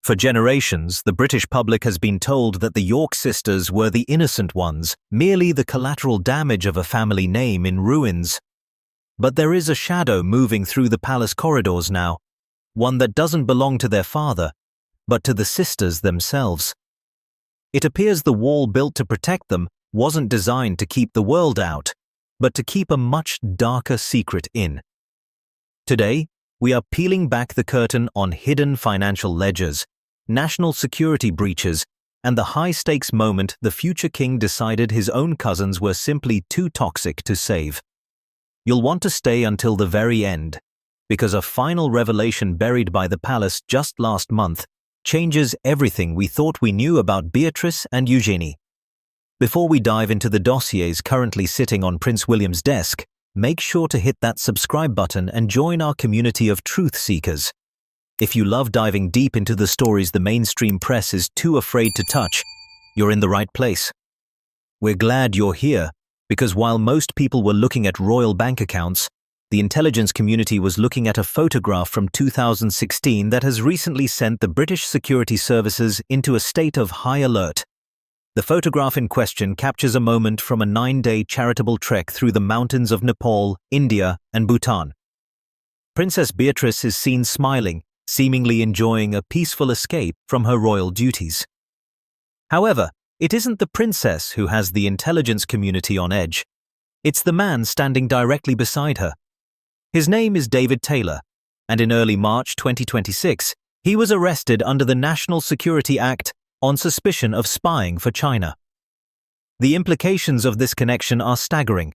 For generations, the British public has been told that the York sisters were the innocent ones, merely the collateral damage of a family name in ruins. But there is a shadow moving through the palace corridors now, one that doesn't belong to their father, but to the sisters themselves. It appears the wall built to protect them wasn't designed to keep the world out, but to keep a much darker secret in. Today, we are peeling back the curtain on hidden financial ledgers, national security breaches, and the high-stakes moment the future king decided his own cousins were simply too toxic to save. You'll want to stay until the very end, because a final revelation buried by the palace just last month changes everything we thought we knew about Beatrice and Eugenie. Before we dive into the dossiers currently sitting on Prince William's desk, make sure to hit that subscribe button and join our community of truth seekers. If you love diving deep into the stories the mainstream press is too afraid to touch, you're in the right place. We're glad you're here, because while most people were looking at royal bank accounts, the intelligence community was looking at a photograph from 2016 that has recently sent the British security services into a state of high alert. The photograph in question captures a moment from a 9-day charitable trek through the mountains of Nepal, India, and Bhutan. Princess Beatrice is seen smiling, seemingly enjoying a peaceful escape from her royal duties. However, it isn't the princess who has the intelligence community on edge. It's the man standing directly beside her. His name is David Taylor, and in early March 2026, he was arrested under the National Security Act on suspicion of spying for China. The implications of this connection are staggering.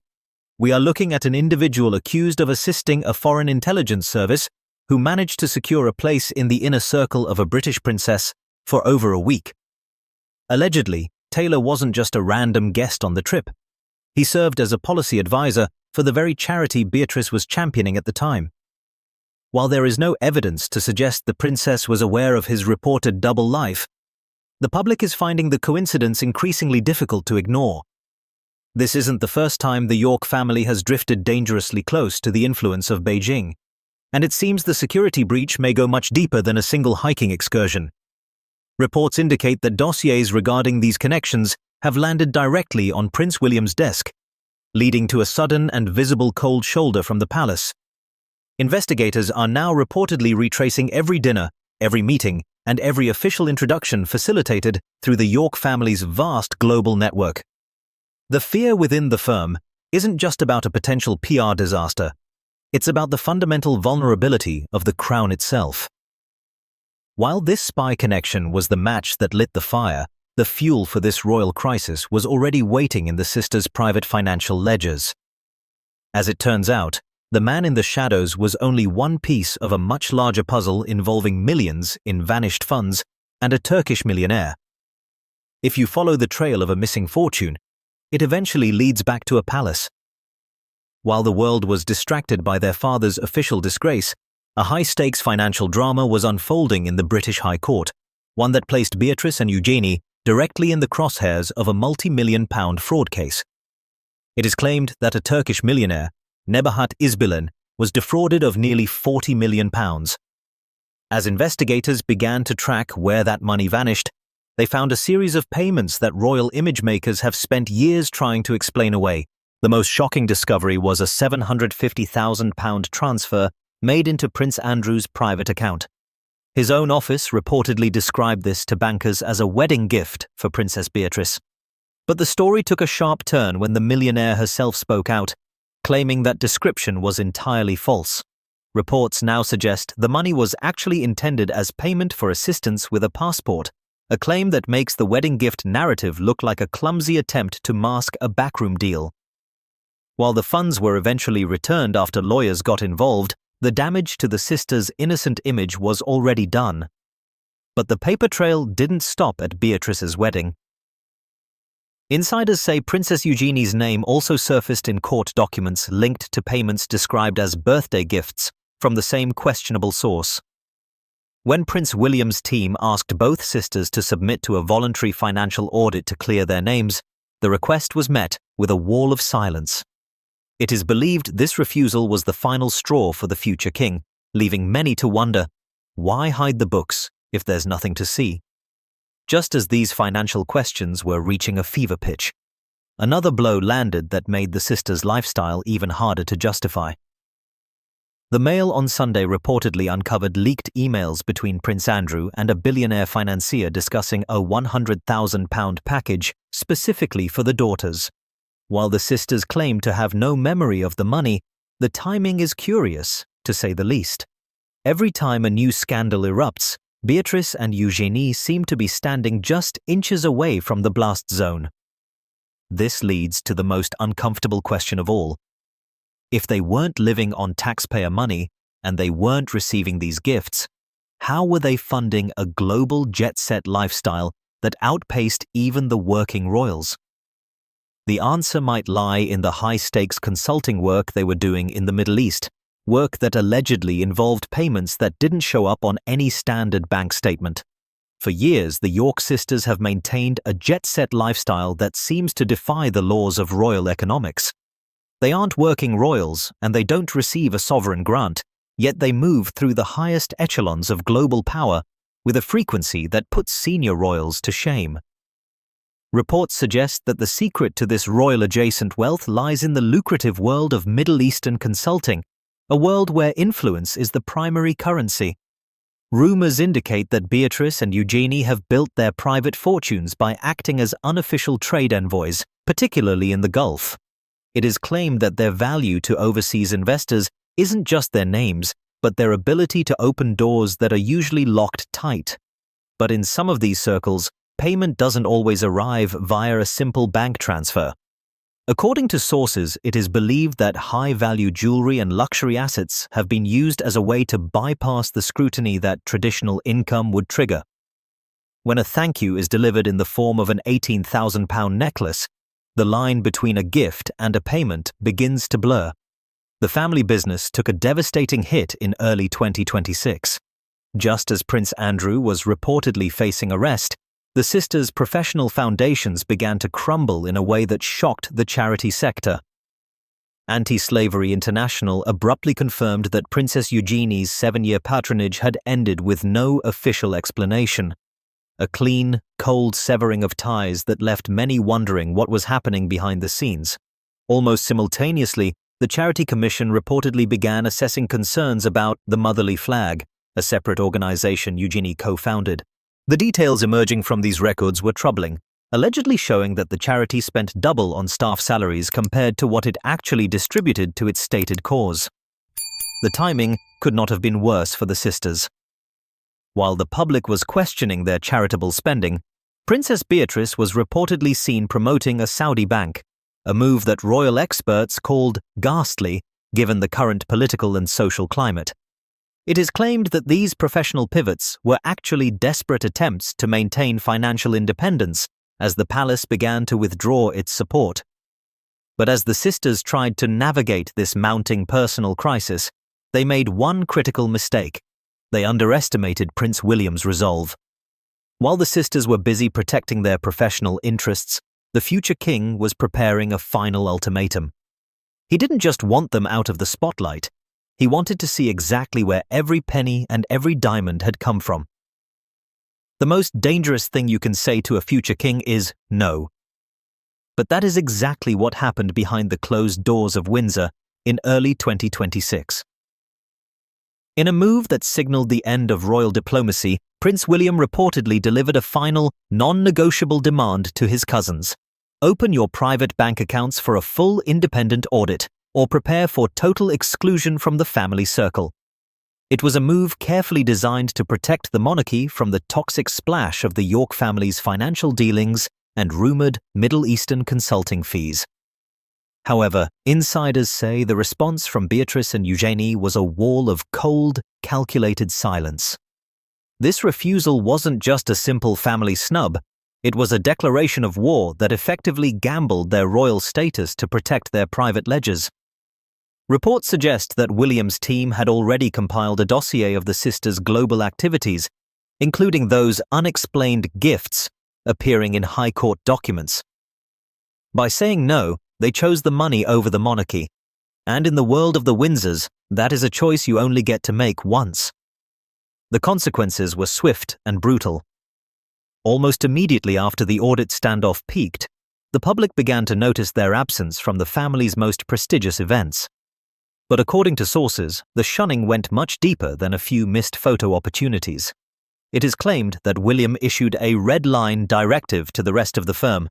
We are looking at an individual accused of assisting a foreign intelligence service who managed to secure a place in the inner circle of a British princess for over a week. Allegedly, Taylor wasn't just a random guest on the trip. He served as a policy advisor for the very charity Beatrice was championing at the time. While there is no evidence to suggest the princess was aware of his reported double life, the public is finding the coincidence increasingly difficult to ignore. This isn't the first time the York family has drifted dangerously close to the influence of Beijing, and it seems the security breach may go much deeper than a single hiking excursion. Reports indicate that dossiers regarding these connections have landed directly on Prince William's desk, leading to a sudden and visible cold shoulder from the palace. Investigators are now reportedly retracing every dinner, every meeting, and every official introduction facilitated through the York family's vast global network. The fear within the firm isn't just about a potential PR disaster. It's about the fundamental vulnerability of the crown itself. While this spy connection was the match that lit the fire, the fuel for this royal crisis was already waiting in the sisters' private financial ledgers. As it turns out, the man in the shadows was only one piece of a much larger puzzle involving millions in vanished funds and a Turkish millionaire. If you follow the trail of a missing fortune, it eventually leads back to a palace. While the world was distracted by their father's official disgrace, a high-stakes financial drama was unfolding in the British High Court, one that placed Beatrice and Eugenie directly in the crosshairs of a multi-million-pound fraud case. It is claimed that a Turkish millionaire, Nebahat İzbilen, was defrauded of nearly £40 million. As investigators began to track where that money vanished, they found a series of payments that royal image makers have spent years trying to explain away. The most shocking discovery was a £750,000 transfer made into Prince Andrew's private account. His own office reportedly described this to bankers as a wedding gift for Princess Beatrice. But the story took a sharp turn when the millionaire herself spoke out, claiming that description was entirely false. Reports now suggest the money was actually intended as payment for assistance with a passport, a claim that makes the wedding gift narrative look like a clumsy attempt to mask a backroom deal. While the funds were eventually returned after lawyers got involved, the damage to the sisters' innocent image was already done. But the paper trail didn't stop at Beatrice's wedding. Insiders say Princess Eugenie's name also surfaced in court documents linked to payments described as birthday gifts from the same questionable source. When Prince William's team asked both sisters to submit to a voluntary financial audit to clear their names, the request was met with a wall of silence. It is believed this refusal was the final straw for the future king, leaving many to wonder, why hide the books if there's nothing to see? Just as these financial questions were reaching a fever pitch, another blow landed that made the sisters' lifestyle even harder to justify. The Mail on Sunday reportedly uncovered leaked emails between Prince Andrew and a billionaire financier discussing a £100,000 package specifically for the daughters. While the sisters claim to have no memory of the money, the timing is curious, to say the least. Every time a new scandal erupts, Beatrice and Eugenie seem to be standing just inches away from the blast zone. This leads to the most uncomfortable question of all. If they weren't living on taxpayer money and they weren't receiving these gifts, how were they funding a global jet-set lifestyle that outpaced even the working royals? The answer might lie in the high-stakes consulting work they were doing in the Middle East, work that allegedly involved payments that didn't show up on any standard bank statement. For years, the York sisters have maintained a jet-set lifestyle that seems to defy the laws of royal economics. They aren't working royals, and they don't receive a sovereign grant, yet they move through the highest echelons of global power with a frequency that puts senior royals to shame. Reports suggest that the secret to this royal-adjacent wealth lies in the lucrative world of Middle Eastern consulting, a world where influence is the primary currency. Rumors indicate that Beatrice and Eugenie have built their private fortunes by acting as unofficial trade envoys, particularly in the Gulf. It is claimed that their value to overseas investors isn't just their names, but their ability to open doors that are usually locked tight. But in some of these circles, payment doesn't always arrive via a simple bank transfer. According to sources, it is believed that high-value jewelry and luxury assets have been used as a way to bypass the scrutiny that traditional income would trigger. When a thank you is delivered in the form of an £18,000 necklace, the line between a gift and a payment begins to blur. The family business took a devastating hit in early 2026. Just as Prince Andrew was reportedly facing arrest, the sisters' professional foundations began to crumble in a way that shocked the charity sector. Anti-Slavery International abruptly confirmed that Princess Eugenie's 7-year patronage had ended with no official explanation. A clean, cold severing of ties that left many wondering what was happening behind the scenes. Almost simultaneously, the Charity Commission reportedly began assessing concerns about the Motherly Flag, a separate organization Eugenie co-founded. The details emerging from these records were troubling, allegedly showing that the charity spent double on staff salaries compared to what it actually distributed to its stated cause. The timing could not have been worse for the sisters. While the public was questioning their charitable spending, Princess Beatrice was reportedly seen promoting a Saudi bank, a move that royal experts called ghastly given the current political and social climate. It is claimed that these professional pivots were actually desperate attempts to maintain financial independence as the palace began to withdraw its support. But as the sisters tried to navigate this mounting personal crisis, they made one critical mistake. They underestimated Prince William's resolve. While the sisters were busy protecting their professional interests, the future king was preparing a final ultimatum. He didn't just want them out of the spotlight. He wanted to see exactly where every penny and every diamond had come from. The most dangerous thing you can say to a future king is no. But that is exactly what happened behind the closed doors of Windsor in early 2026. In a move that signaled the end of royal diplomacy, Prince William reportedly delivered a final, non-negotiable demand to his cousins. Open your private bank accounts for a full independent audit, or prepare for total exclusion from the family circle. It was a move carefully designed to protect the monarchy from the toxic splash of the York family's financial dealings and rumored Middle Eastern consulting fees. However, insiders say the response from Beatrice and Eugenie was a wall of cold, calculated silence. This refusal wasn't just a simple family snub, it was a declaration of war that effectively gambled their royal status to protect their private ledgers. Reports suggest that William's team had already compiled a dossier of the sisters' global activities, including those unexplained gifts appearing in High Court documents. By saying no, they chose the money over the monarchy, and in the world of the Windsors, that is a choice you only get to make once. The consequences were swift and brutal. Almost immediately after the audit standoff peaked, the public began to notice their absence from the family's most prestigious events. But according to sources, the shunning went much deeper than a few missed photo opportunities. It is claimed that William issued a red line directive to the rest of the firm: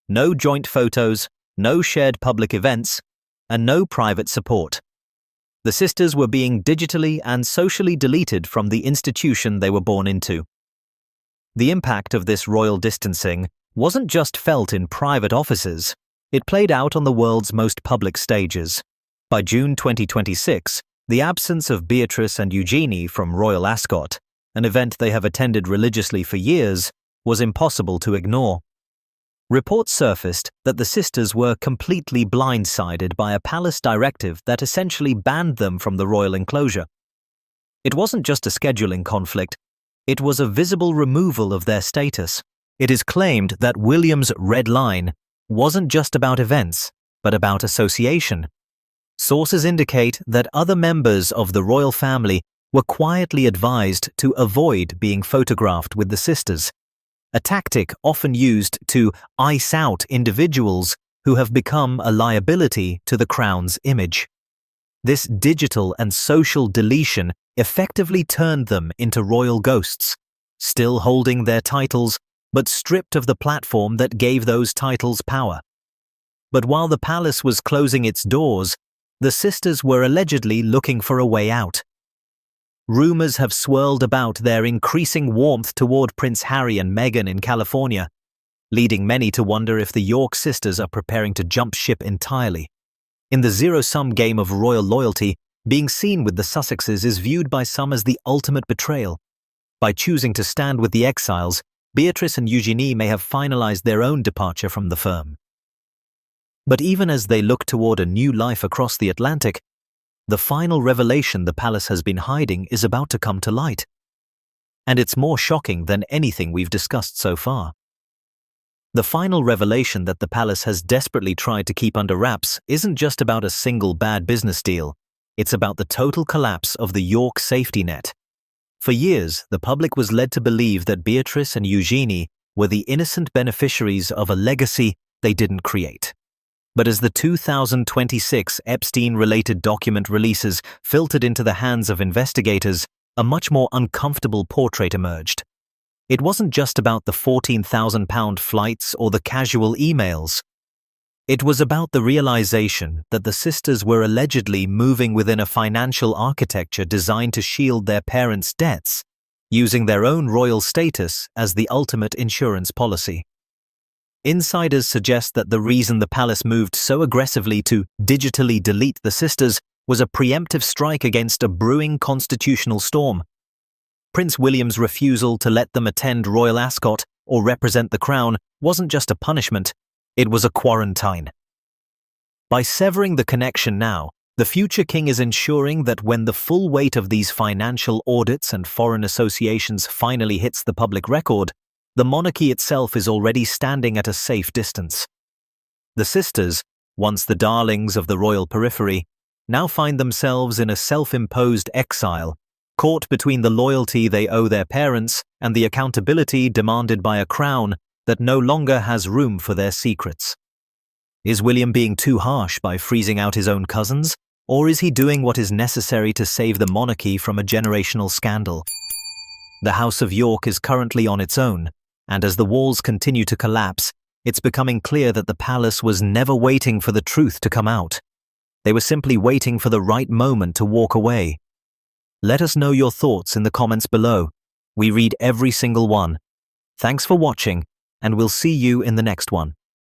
no joint photos, no shared public events, and no private support. The sisters were being digitally and socially deleted from the institution they were born into. The impact of this royal distancing wasn't just felt in private offices, it played out on the world's most public stages. By June 2026, the absence of Beatrice and Eugenie from Royal Ascot, an event they have attended religiously for years, was impossible to ignore. Reports surfaced that the sisters were completely blindsided by a palace directive that essentially banned them from the royal enclosure. It wasn't just a scheduling conflict, it was a visible removal of their status. It is claimed that William's red line wasn't just about events, but about association. Sources indicate that other members of the royal family were quietly advised to avoid being photographed with the sisters, a tactic often used to ice out individuals who have become a liability to the crown's image. This digital and social deletion effectively turned them into royal ghosts, still holding their titles but stripped of the platform that gave those titles power. But while the palace was closing its doors, the sisters were allegedly looking for a way out. Rumors have swirled about their increasing warmth toward Prince Harry and Meghan in California, leading many to wonder if the York sisters are preparing to jump ship entirely. In the zero-sum game of royal loyalty, being seen with the Sussexes is viewed by some as the ultimate betrayal. By choosing to stand with the exiles, Beatrice and Eugenie may have finalized their own departure from the firm. But even as they look toward a new life across the Atlantic, the final revelation the palace has been hiding is about to come to light. And it's more shocking than anything we've discussed so far. The final revelation that the palace has desperately tried to keep under wraps isn't just about a single bad business deal, it's about the total collapse of the York safety net. For years, the public was led to believe that Beatrice and Eugenie were the innocent beneficiaries of a legacy they didn't create. But as the 2026 Epstein-related document releases filtered into the hands of investigators, a much more uncomfortable portrait emerged. It wasn't just about the £14,000 flights or the casual emails. It was about the realization that the sisters were allegedly moving within a financial architecture designed to shield their parents' debts, using their own royal status as the ultimate insurance policy. Insiders suggest that the reason the palace moved so aggressively to digitally delete the sisters was a preemptive strike against a brewing constitutional storm. Prince William's refusal to let them attend Royal Ascot or represent the crown wasn't just a punishment, it was a quarantine. By severing the connection now, the future king is ensuring that when the full weight of these financial audits and foreign associations finally hits the public record, the monarchy itself is already standing at a safe distance. The sisters, once the darlings of the royal periphery, now find themselves in a self-imposed exile, caught between the loyalty they owe their parents and the accountability demanded by a crown that no longer has room for their secrets. Is William being too harsh by freezing out his own cousins, or is he doing what is necessary to save the monarchy from a generational scandal? The House of York is currently on its own, and as the walls continue to collapse, it's becoming clear that the palace was never waiting for the truth to come out. They were simply waiting for the right moment to walk away. Let us know your thoughts in the comments below. We read every single one. Thanks for watching, and we'll see you in the next one.